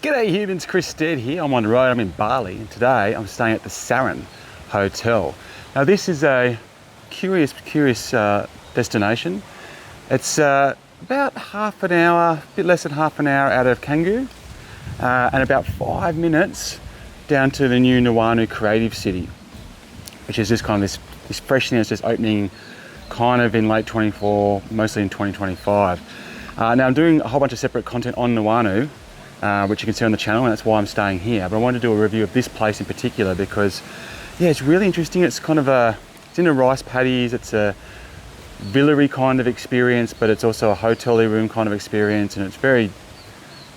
G'day humans, Chris Stead here. I'm on the road, I'm in Bali, and today I'm staying at the Saren Hotel. Now this is a curious destination. It's about half an hour, a bit less than half an hour out of Canggu, and about 5 minutes down to the new Nuanu Creative City, which is just kind of this fresh thing that's just opening kind of in late 24, mostly in 2025. Now I'm doing a whole bunch of separate content on Nuanu, which you can see on the channel, and that's why I'm staying here. But I wanted to do a review of this place in particular because, yeah, it's really interesting. It's kind of it's in a rice paddies. It's a villa-y kind of experience, but it's also a hotel-y room kind of experience, and it's very,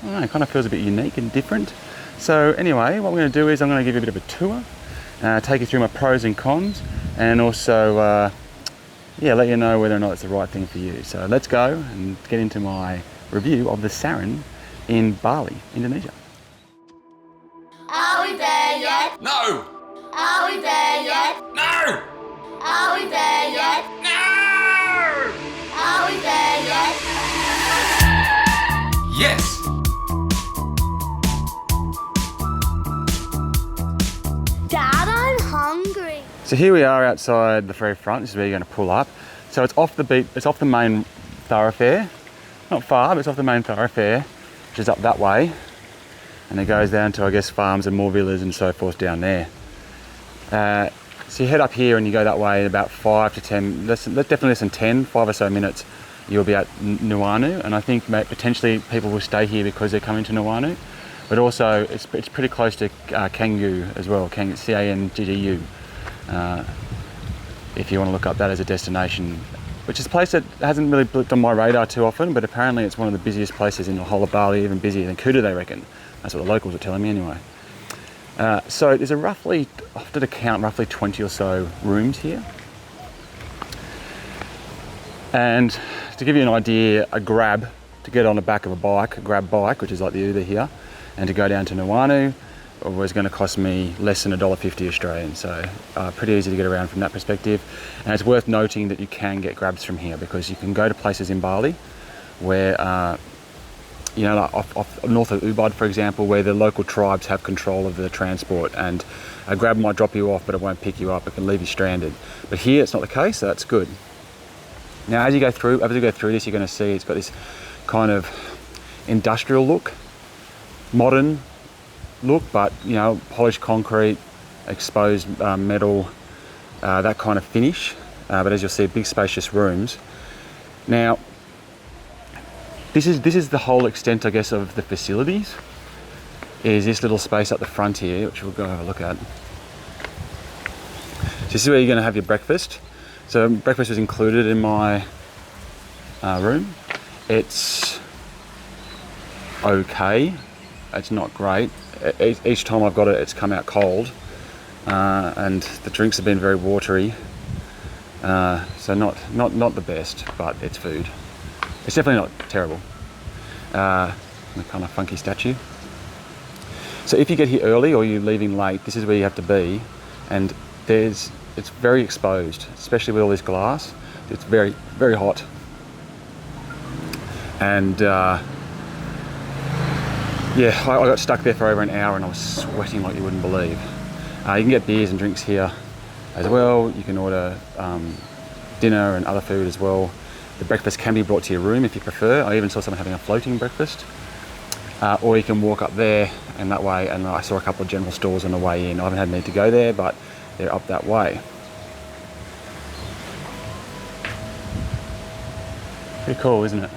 I don't know, it kind of feels a bit unique and different. So anyway, what we're going to do is I'm going to give you a bit of a tour, take you through my pros and cons, and also, yeah, let you know whether or not it's the right thing for you. So let's go and get into my review of the Saren in Bali, Indonesia. Are we there yet? No! Are we there yet? No! Are we there yet? No! Are we there yet? Yes! Dad, I'm hungry. So here we are outside the very front. This is where you're going to pull up. So it's off the beat. It's off the main thoroughfare. Not far, but it's off the main thoroughfare, which is up that way. And it goes down to, I guess, farms and more villas and so forth down there. So you head up here and you go that way in about 5 to 10, definitely less than 10, 5 or so minutes, you'll be at Nuanu. And I think potentially people will stay here because they're coming to Nuanu. But also it's pretty close to Canggu as well, Canggu, if you want to look up that as a destination, which is a place that hasn't really blipped on my radar too often, but apparently it's one of the busiest places in the whole of Bali, even busier than Kuta, they reckon. That's what the locals are telling me anyway. So there's I have to count roughly 20 or so rooms here. And to give you an idea, a grab to get on the back of a grab bike, which is like the Uber here, and to go down to Nuanu was going to cost me less than $1.50 Australian. So pretty easy to get around from that perspective. And it's worth noting that you can get grabs from here because you can go to places in Bali where, you know, like off north of Ubud, for example, where the local tribes have control of the transport, and a grab might drop you off, but it won't pick you up. It can leave you stranded. But here it's not the case, so that's good. Now, as you go through this, you're going to see it's got this kind of industrial look, modern look, but you know, polished concrete, exposed metal, that kind of finish. But as you'll see, big spacious rooms. Now, this is the whole extent, I guess, of the facilities. Is this little space up the front here, which we'll go have a look at. So this is where you're going to have your breakfast. So breakfast was included in my room. It's okay. It's not great. Each time I've got it, it's come out cold, and the drinks have been very watery. So not the best, but it's food. It's definitely not terrible. The kind of funky statue. So if you get here early or you're leaving late, this is where you have to be, and it's very exposed, especially with all this glass. It's very, very hot. And yeah, I got stuck there for over an hour and I was sweating like you wouldn't believe. You can get beers and drinks here as well. You can order dinner and other food as well. The breakfast can be brought to your room if you prefer. I even saw someone having a floating breakfast. Or you can walk up there and that way, and I saw a couple of general stores on the way in. I haven't had need to go there, but they're up that way. Pretty cool, isn't it?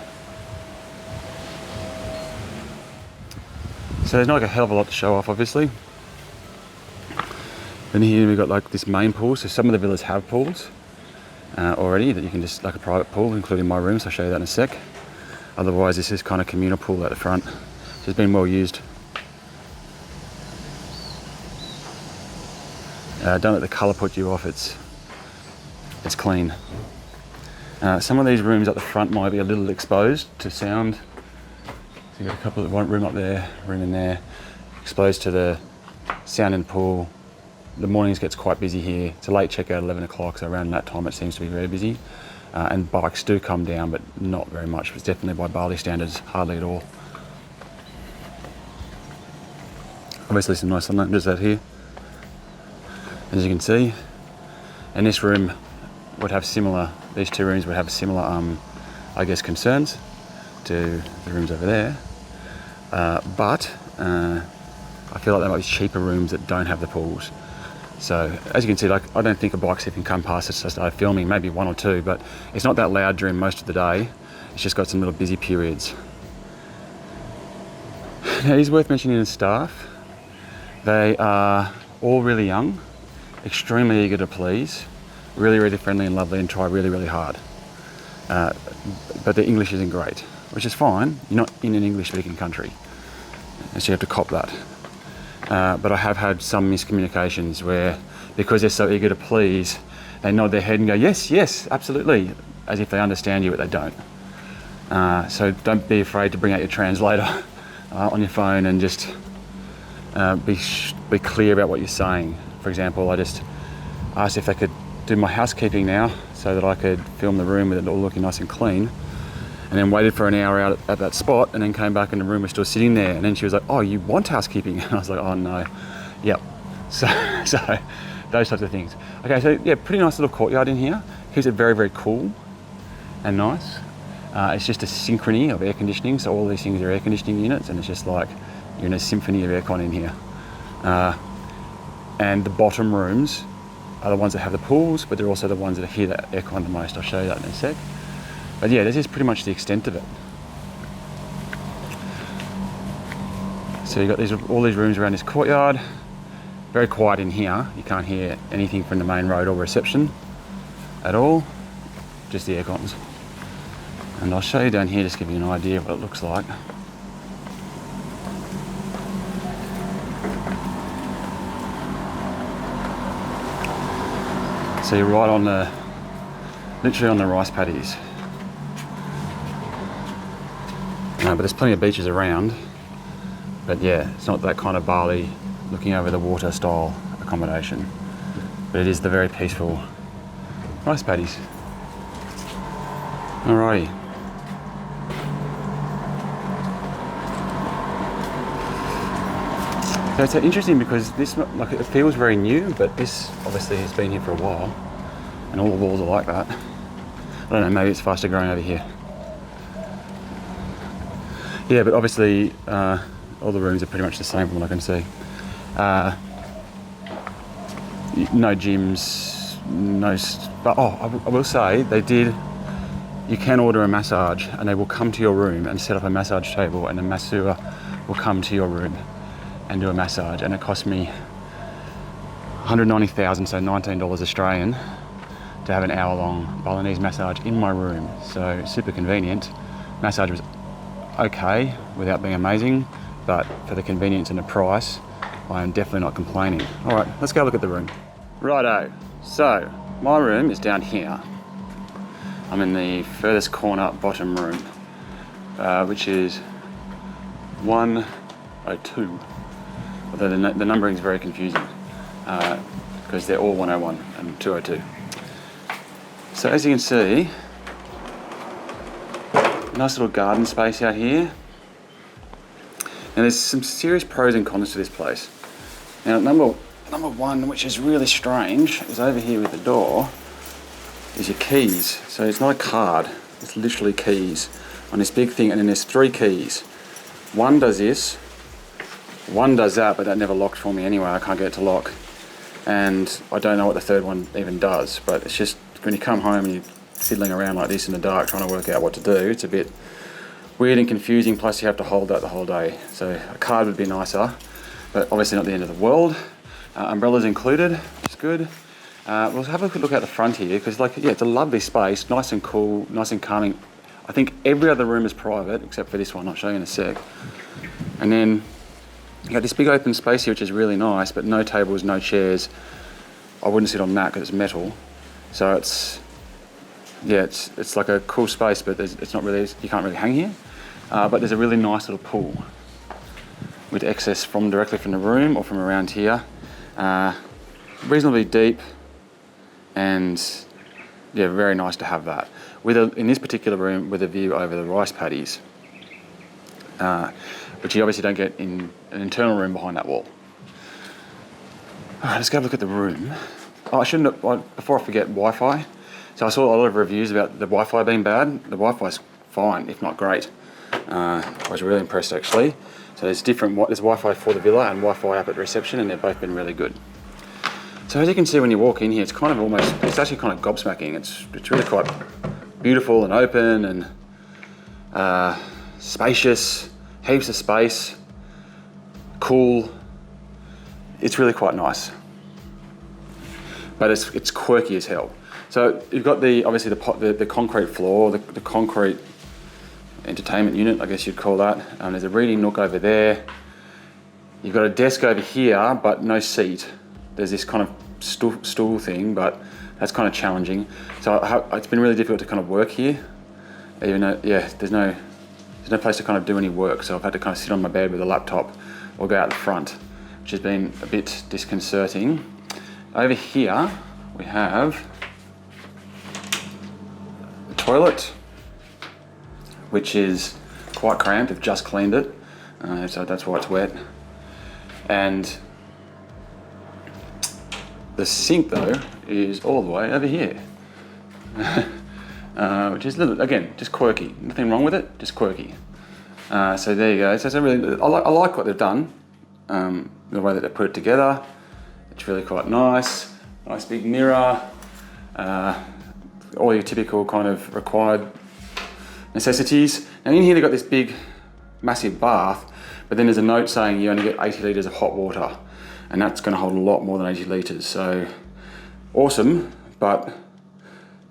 So there's not like a hell of a lot to show off, obviously. Then here we've got like this main pool. So some of the villas have pools already that you can just, like a private pool, including my room, so I'll show you that in a sec. Otherwise, this is kind of communal pool at the front. So it's been well used. Don't let the colour put you off, it's clean. Some of these rooms at the front might be a little exposed to sound. So you've got a couple of room up there, room in there, exposed to the sound in the pool. The mornings gets quite busy here. It's a late checkout, 11 o'clock, so around that time it seems to be very busy. And bikes do come down, but not very much. It's definitely by Bali standards, hardly at all. Obviously some nice lounges out here, as you can see. And this room would have similar, these two rooms would have similar, I guess, concerns to the rooms over there. But I feel like there might be cheaper rooms that don't have the pools. So as you can see, like, I don't think a bike seat can come past us as I start filming, maybe one or two, but it's not that loud during most of the day. It's just got some little busy periods. Now, it is worth mentioning the staff. They are all really young, extremely eager to please, really, really friendly and lovely, and try really, really hard. But their English isn't great, which is fine. You're not in an English-speaking country, so you have to cop that. But I have had some miscommunications where, because they're so eager to please, they nod their head and go, yes, yes, absolutely, as if they understand you, but they don't. So don't be afraid to bring out your translator on your phone and just be clear about what you're saying. For example, I just asked if they could do my housekeeping now so that I could film the room with it all looking nice and clean, and then waited for an hour out at that spot, and then came back and the room was still sitting there, and then she was like, oh, you want housekeeping? And I was like, oh no. Yep. So those types of things. Okay, so yeah, pretty nice little courtyard in here. Keeps it very, very cool and nice. It's just a synchrony of air conditioning, so all these things are air conditioning units, and it's just like you're in a symphony of aircon in here. And the bottom rooms are the ones that have the pools, but they're also the ones that hear that aircon the most. I'll show you that in a sec. But yeah, this is pretty much the extent of it. So you've got all these rooms around this courtyard. Very quiet in here. You can't hear anything from the main road or reception at all, just the aircons. And I'll show you down here, just give you an idea of what it looks like. So you're right on literally on the rice paddies. But there's plenty of beaches around. But yeah, it's not that kind of Bali looking over the water style accommodation. But it is the very peaceful rice paddies. Alrighty. So it's interesting because this, like, it feels very new, but this obviously has been here for a while, and all the walls are like that. I don't know, maybe it's faster growing over here. Yeah, but obviously all the rooms are pretty much the same from what I can see. No gyms, but I will say they did. You can order a massage, and they will come to your room and set up a massage table, and a masseur will come to your room and do a massage, and it cost me 190,000, so $19 Australian, to have an hour-long Balinese massage in my room. So super convenient. Massage was okay without being amazing, but for the convenience and the price, I am definitely not complaining. All right, let's go look at the room. Righto. So my room is down here. I'm in the furthest corner bottom room, which is 102. Although the numbering is very confusing because they're all 101 and 202. So as you can see, nice little garden space out here. And there's some serious pros and cons to this place. Now, number one, which is really strange, is over here with the door, is your keys. So it's not a card, it's literally keys on this big thing, and then there's 3 keys. One does this, one does that, but that never locked for me anyway. I can't get it to lock. And I don't know what the third one even does, but it's just when you come home and you're fiddling around like this in the dark trying to work out what to do, it's a bit weird and confusing, plus you have to hold that the whole day. So a card would be nicer, but obviously not the end of the world. Umbrellas included, which is good. We'll have a quick look out the front here, because it's a lovely space, nice and cool, nice and calming. I think every other room is private, except for this one, I'll show you in a sec. And then you got this big open space here, which is really nice, but no tables, no chairs. I wouldn't sit on that because it's metal. So it's like a cool space, but it's not really, you can't really hang here. But there's a really nice little pool with access directly from the room or from around here. Reasonably deep, and yeah, very nice to have that. In this particular room with a view over the rice paddies, which you obviously don't get in an internal room behind that wall. All right, let's go have a look at the room. Oh, I shouldn't have, before I forget, Wi-Fi. So I saw a lot of reviews about the Wi-Fi being bad. The Wi-Fi's fine, if not great. I was really impressed actually. So there's Wi-Fi for the villa and Wi-Fi up at reception, and they've both been really good. So as you can see when you walk in here, it's actually kind of gobsmacking. It's really quite beautiful and open and spacious, heaps of space, cool. It's really quite nice. But it's quirky as hell. So you've got obviously the concrete floor, the concrete entertainment unit, I guess you'd call that. There's a reading nook over there. You've got a desk over here, but no seat. There's this kind of stool thing, but that's kind of challenging. So it's been really difficult to kind of work here. Even though, yeah, there's no place to kind of do any work. So I've had to kind of sit on my bed with a laptop or go out the front, which has been a bit disconcerting. Over here, we have the toilet, which is quite cramped. They've just cleaned it, so that's why it's wet. And the sink, though, is all the way over here, which is again, just quirky. Nothing wrong with it, just quirky. So there you go. So it's I like what they've done, the way that they put it together. It's really quite nice. Nice big mirror. All your typical kind of required necessities. Now in here they've got this big, massive bath, but then there's a note saying you only get 80 litres of hot water, and that's going to hold a lot more than 80 litres. So awesome, but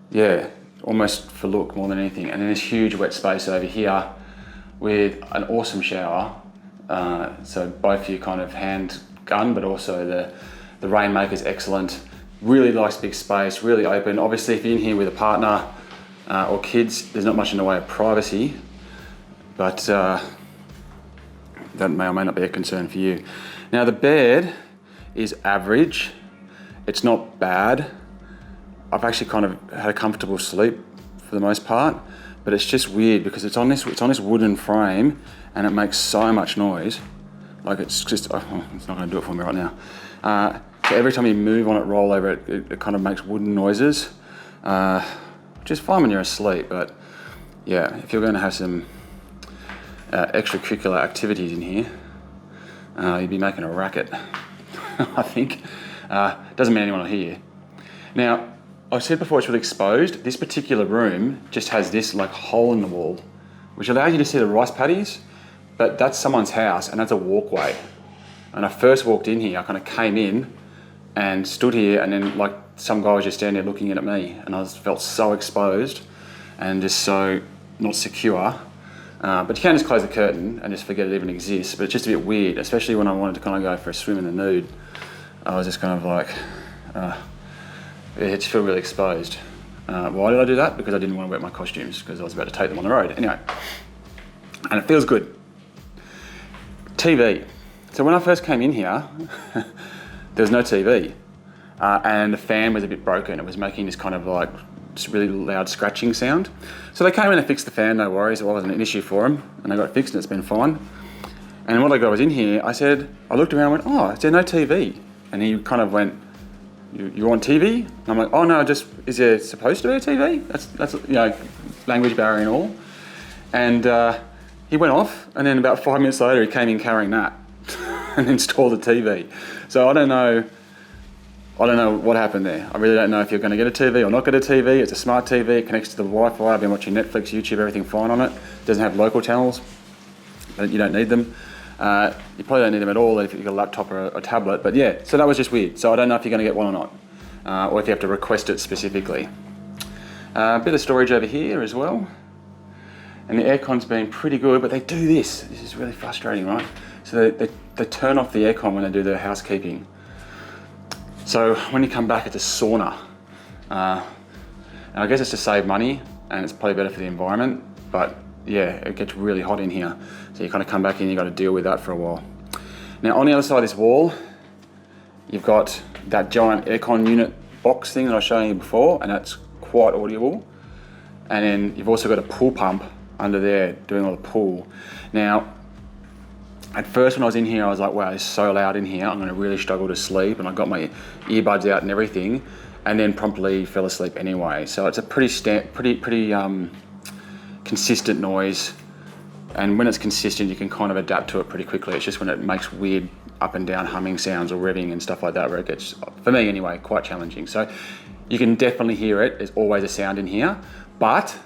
yeah, almost for look more than anything. And then this huge wet space over here with an awesome shower. So both your kind of hand gun, but also the rainmaker's excellent. Really nice big space, really open. Obviously if you're in here with a partner or kids, there's not much in the way of privacy, but that may or may not be a concern for you. Now the bed is average. It's not bad. I've actually kind of had a comfortable sleep for the most part, but it's just weird because it's on this wooden frame and it makes so much noise. Like it's just, it's not going to do it for me right now. So every time you move on it, roll over it, it kind of makes wooden noises, which is fine when you're asleep. But yeah, if you're going to have some extracurricular activities in here, you'd be making a racket, I think. Doesn't mean anyone will hear you. Now, I said before it's really exposed. This particular room just has this like hole in the wall, which allows you to see the rice paddies, but that's someone's house and that's a walkway. And I first walked in here, I kind of came in and stood here, and then like some guy was just standing there looking in at me, and I felt so exposed and just so not secure. But you can just close the curtain and just forget it even exists, but it's just a bit weird, especially when I wanted to kind of go for a swim in the nude. I was just kind of like, it just felt really exposed. Why did I do that? Because I didn't want to wear my costumes because I was about to take them on the road. Anyway, and it feels good. TV. So when I first came in here, there was no TV, and the fan was a bit broken. It was making this kind of like this really loud scratching sound. So they came in and fixed the fan, no worries. It wasn't an issue for them, and they got it fixed and it's been fine. And when I was in here, I looked around and went, oh, is there no TV? And he kind of went, you want TV? And I'm like, oh no, is there supposed to be a TV? That's you know, language barrier and all. And he went off, and then about 5 minutes later, he came in carrying that and installed a TV. So I don't know what happened there. I really don't know if you're going to get a TV or not get a TV. It's a smart TV. It connects to the Wi-Fi. I've been watching Netflix, YouTube, everything fine on it. It doesn't have local channels, but you don't need them. You probably don't need them at all if you've got a laptop or a tablet. But yeah, so that was just weird. So I don't know if you're going to get one or not, or if you have to request it specifically. A bit of storage over here as well. And the aircon's been pretty good, but they do this. This is really frustrating, right? So they turn off the aircon when they do their housekeeping. So when you come back, it's a sauna. And I guess it's to save money, and it's probably better for the environment, but yeah, it gets really hot in here. So you kind of come back in, you've got to deal with that for a while. Now on the other side of this wall, you've got that giant aircon unit box thing that I was showing you before, and that's quite audible. And then you've also got a pool pump under there doing all the pool. Now, At first when I was in here, I was like, wow, it's so loud in here. I'm gonna really struggle to sleep. And I got my earbuds out and everything, and then promptly fell asleep anyway. So it's a pretty consistent noise. And when it's consistent, you can kind of adapt to it pretty quickly. It's just when it makes weird up and down humming sounds or revving and stuff like that, where it gets, for me anyway, quite challenging. So you can definitely hear it. There's always a sound in here. But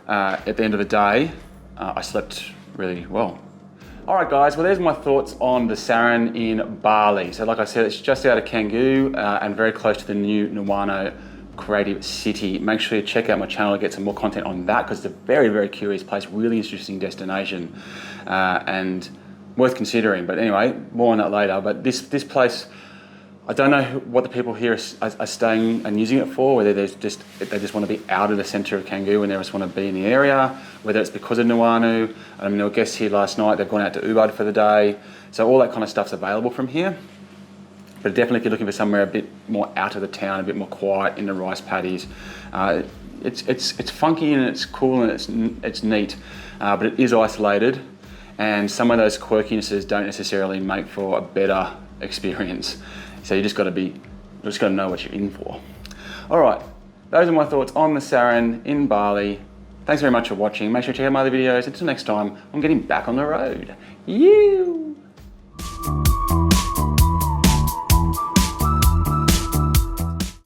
at the end of the day, I slept really well. All right, guys, well, there's my thoughts on the Saren in Bali. So like I said, it's just out of Canggu and very close to the new Nuanu Creative City. Make sure you check out my channel to get some more content on that, because it's a very, very curious place, really interesting destination, and worth considering. But anyway, more on that later. But this place, I don't know what the people here are staying and using it for, whether they just want to be out of the centre of Canggu and they just want to be in the area, whether it's because of Nuanu. I mean, there were guests here last night, they've gone out to Ubud for the day. So all that kind of stuff's available from here. But definitely if you're looking for somewhere a bit more out of the town, a bit more quiet in the rice paddies, it's funky and it's cool and it's neat, but it is isolated, and some of those quirkinesses don't necessarily make for a better experience. So you just got to know what you're in for. All right, those are my thoughts on the Saren in Bali. Thanks very much for watching. Make sure to check out my other videos. Until next time, I'm getting back on the road. You.